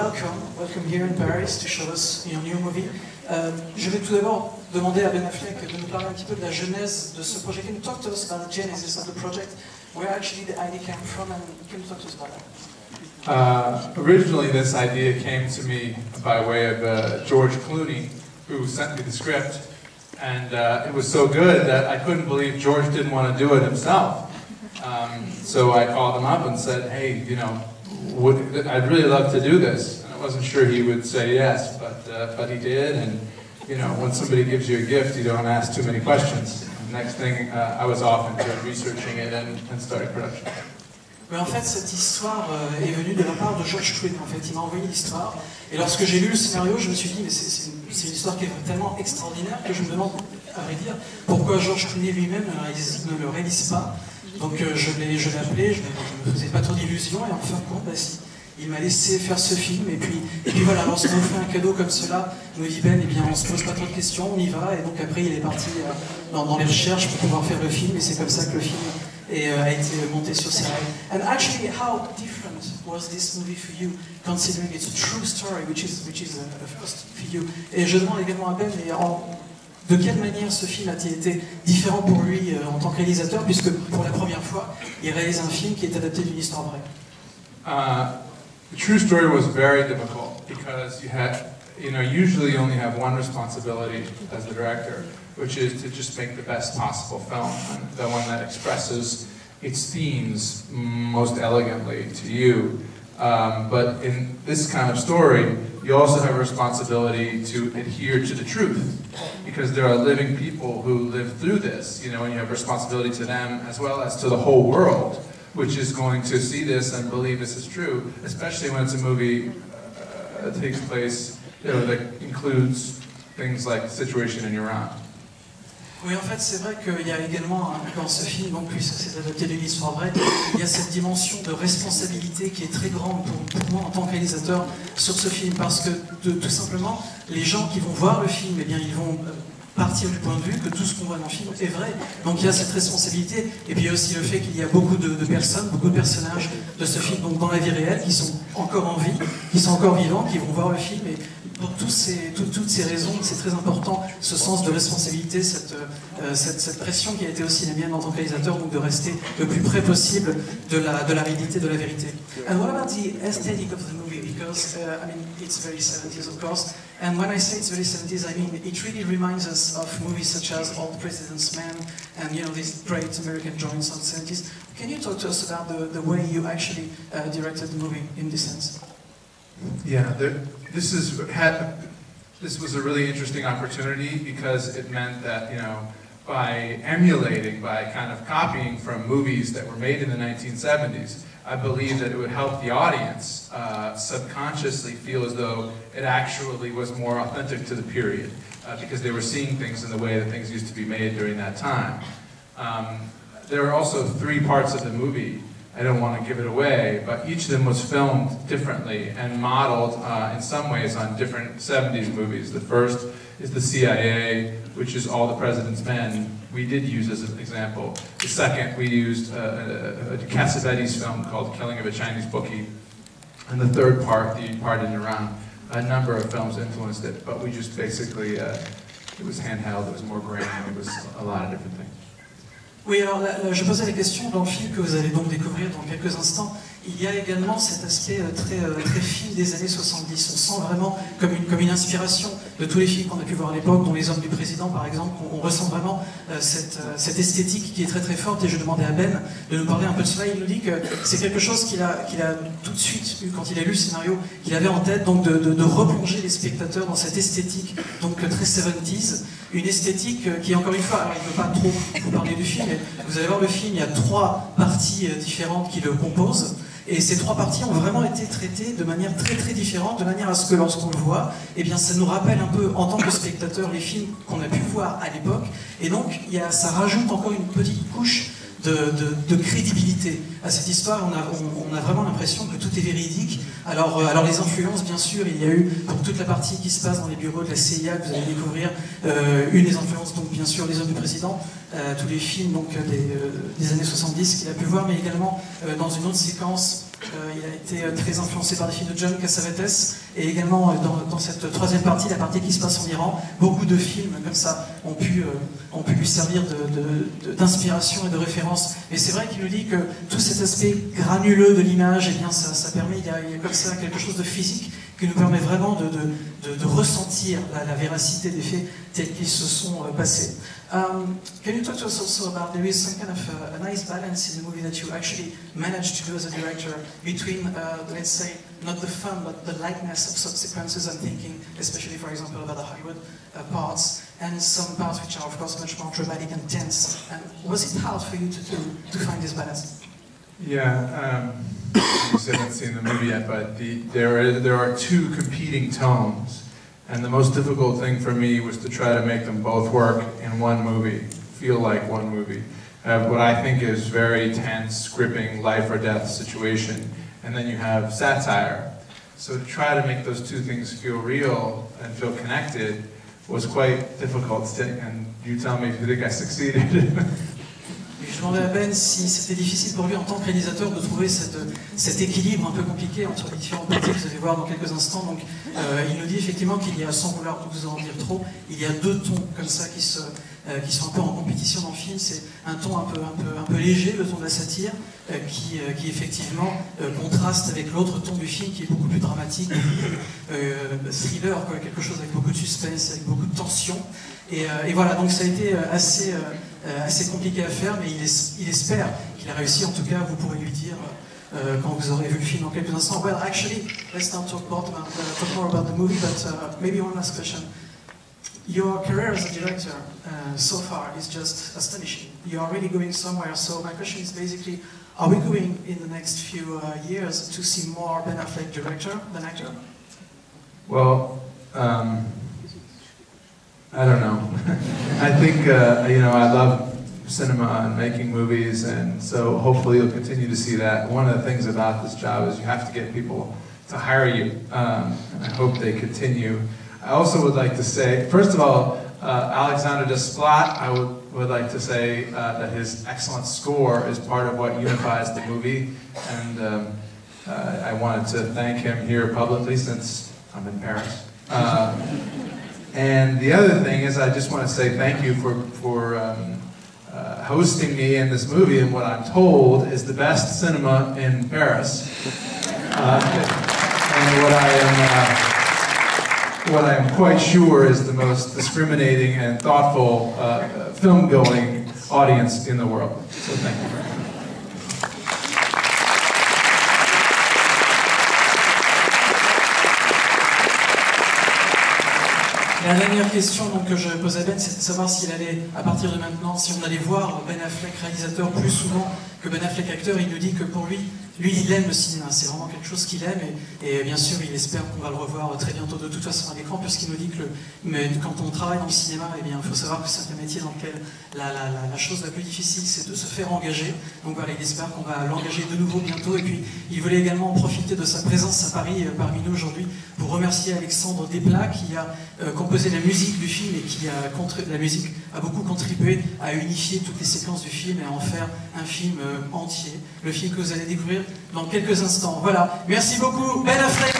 welcome here in Paris to show us your new movie. Je vais tout d'abord demander à Ben Affleck de nous parler un petit peu de la genèse de ce projet. Can you talk to us about the genesis of the project? Where actually the idea came from, and can you talk to us about that? Originally, this idea came to me by way of George Clooney, who sent me the script, and it was so good that I couldn't believe George didn't want to do it himself. So I called him up and said, hey, you know, I'd really love to do this. And I wasn't sure he would say yes, but he did. And you know, when somebody gives you a gift, you don't ask too many questions. And next thing, I was off into researching it and starting production. Mais en fait, cette histoire est venue de la part de George Clooney. En fait, il m'a envoyé l'histoire. Et lorsque j'ai lu le scénario, je me suis dit, mais c'est une histoire qui est tellement extraordinaire que je me demande, à vrai dire, pourquoi George Clooney lui-même ne le réalise pas. Donc je l'ai appelé, je ne me faisais pas trop d'illusions, et en fin de compte, bah, si, il m'a laissé faire ce film, et puis voilà, lorsqu'on fait un cadeau comme cela, nous dit Ben, eh bien on se pose pas trop de questions, on y va, et donc après il est parti dans les recherches pour pouvoir faire le film, et c'est comme ça que le film a été monté sur scène. And actually, how different was this movie for you, considering it's a true story, which is a first for you? Et je demande également à Ben, de quelle manière ce film a-t-il été différent pour lui en tant que réalisateur, puisque pour la première fois, il réalise un film qui est adapté d'une histoire vraie? The true story was very difficult because usually you only have one responsibility as the director, which is to just make the best possible film, and the one that expresses its themes most elegantly to you. But in this kind of story, you also have a responsibility to adhere to the truth, because there are living people who live through this, you know, and you have responsibility to them as well as to the whole world, which is going to see this and believe this is true, especially when it's a movie that takes place, you know, that includes things like the situation in Iran. Oui, en fait, c'est vrai qu'il y a également, dans ce film, donc, puisque c'est adapté d'une histoire vraie, il y a cette dimension de responsabilité qui est très grande pour moi en tant que réalisateur sur ce film, parce que tout simplement, les gens qui vont voir le film, eh bien, ils vont partir du point de vue que tout ce qu'on voit dans le film est vrai. Donc il y a cette responsabilité, et puis il y a aussi le fait qu'il y a beaucoup de personnes, beaucoup de personnages de ce film, donc dans la vie réelle, qui sont encore en vie, qui sont encore vivants, qui vont voir le film, et pour toutes ces raisons, c'est très important, ce sens de responsabilité, cette pression qui a été aussi la mienne en tant que réalisateur, donc de rester le plus près possible de la réalité, de la vérité. And what about the aesthetic of the movie? Because, I mean, it's very 70s, of course, and when I say it's very 70s, I mean, it really reminds us of movies such as All the President's Men, and, you know, these great American joints of the 70s. Can you talk to us about the way you actually directed the movie in this sense? Yeah, this was a really interesting opportunity because it meant that, you know, by emulating, by kind of copying from movies that were made in the 1970s, I believe that it would help the audience subconsciously feel as though it actually was more authentic to the period, because they were seeing things in the way that things used to be made during that time. There are also 3 parts of the movie. I don't want to give it away, but each of them was filmed differently and modeled in some ways on different 70s movies. The first is the CIA, which is All the President's Men. We did use as an example. The second, we used a Cassavetes film called Killing of a Chinese Bookie. And the third part, the part in Iran, a number of films influenced it, but we just basically, it was handheld, it was more grainy, it was a lot of different things. Oui, alors je posais la question dans le film que vous allez donc découvrir dans quelques instants. Il y a également cet aspect très film des années 70. On sent vraiment comme une inspiration de tous les films qu'on a pu voir à l'époque, dont Les Hommes du Président par exemple. On ressent vraiment cette esthétique qui est très forte, et je demandais à Ben de nous parler un peu de cela. Il nous dit que c'est quelque chose qu'il a tout de suite eu quand il a lu le scénario, qu'il avait en tête, donc de replonger les spectateurs dans cette esthétique donc très 70s, une esthétique qui, encore une fois, alors il ne veut pas trop vous parler du film, mais vous allez voir le film, il y a 3 parties différentes qui le composent. Et ces 3 parties ont vraiment été traitées de manière très différente, de manière à ce que lorsqu'on le voit, eh bien ça nous rappelle un peu en tant que spectateur les films qu'on a pu voir à l'époque, et donc ça rajoute encore une petite couche de crédibilité à cette histoire. On a vraiment l'impression que tout est véridique. Alors les influences, bien sûr, il y a eu pour toute la partie qui se passe dans les bureaux de la CIA que vous allez découvrir, une des influences, donc bien sûr Les Hommes du Président, tous les films donc des années 70 qu'il a pu voir, mais également dans une autre séquence Il a été très influencé par des films de John Cassavetes et également dans cette troisième partie, la partie qui se passe en Iran, beaucoup de films comme ça ont pu lui servir d'inspiration et de référence. Et c'est vrai qu'il nous dit que tout cet aspect granuleux de l'image, eh bien ça permet, il y a comme ça quelque chose de physique qui nous permet vraiment de ressentir la véracité des faits tels qu'ils se sont passés. Can you talk to us also about there is some kind of a nice balance in the movie that you actually managed to do as a director between, let's say, not the fun but the lightness of some sequences. I'm thinking especially, for example, about the Hollywood parts and some parts which are, of course, much more dramatic and tense. And was it hard for you to find this balance? Yeah, you haven't seen the movie yet, but there are two competing tones. And the most difficult thing for me was to try to make them both work in one movie, feel like one movie. What I think is very tense, gripping, life or death situation, and then you have satire. So to try to make those two things feel real and feel connected was quite difficult, and you tell me if you think I succeeded. Je demandais à Ben si c'était difficile pour lui en tant que réalisateur de trouver cet équilibre un peu compliqué entre les différents parties que vous allez voir dans quelques instants. Donc, il nous dit effectivement qu'il y a, sans vouloir vous en dire trop, il y a deux tons comme ça qui sont un peu en compétition dans le film. C'est un ton un peu léger, le ton de la satire, qui effectivement contraste avec l'autre ton du film qui est beaucoup plus dramatique, thriller, quoi, quelque chose avec beaucoup de suspense, avec beaucoup de tension. Et voilà, donc ça a été assez compliqué à faire, mais il espère qu'il a réussi. En tout cas, vous pourrez lui dire quand vous aurez vu le film dans quelques instants. Well, actually, let's not talk more about the movie, but maybe one last question. Your career as a director so far is just astonishing. You are really going somewhere. So my question is basically, are we going in the next few years to see more Ben Affleck director than actor? Well, I don't know. I think, I love cinema and making movies, and so hopefully you'll continue to see that. One of the things about this job is you have to get people to hire you, and I hope they continue. I also would like to say, first of all, Alexander Desplat, I would like to say that his excellent score is part of what unifies the movie, and I wanted to thank him here publicly since I'm in Paris. And the other thing is, I just want to say thank you for hosting me in this movie in what I'm told is the best cinema in Paris. And what I am quite sure is the most discriminating and thoughtful film-going audience in the world. So thank you very much. La dernière question donc, que je posais à Ben, c'était de savoir s'il allait, à partir de maintenant, si on allait voir Ben Affleck réalisateur plus souvent que Ben Affleck acteur. Il nous dit que pour lui, il aime le cinéma, c'est vraiment quelque chose qu'il aime, et bien sûr il espère qu'on va le revoir très bientôt de toute façon à l'écran, puisqu'il nous dit que quand on travaille dans le cinéma, eh bien, il faut savoir que c'est un métier dans lequel la chose la plus difficile c'est de se faire engager. Donc voilà, il espère qu'on va l'engager de nouveau bientôt, et puis il voulait également profiter de sa présence à Paris parmi nous aujourd'hui pour remercier Alexandre Desplat qui a composé la musique du film et qui la musique a beaucoup contribué à unifier toutes les séquences du film et à en faire un film entier, le film que vous allez découvrir dans quelques instants. Voilà, merci beaucoup Ben Affleck.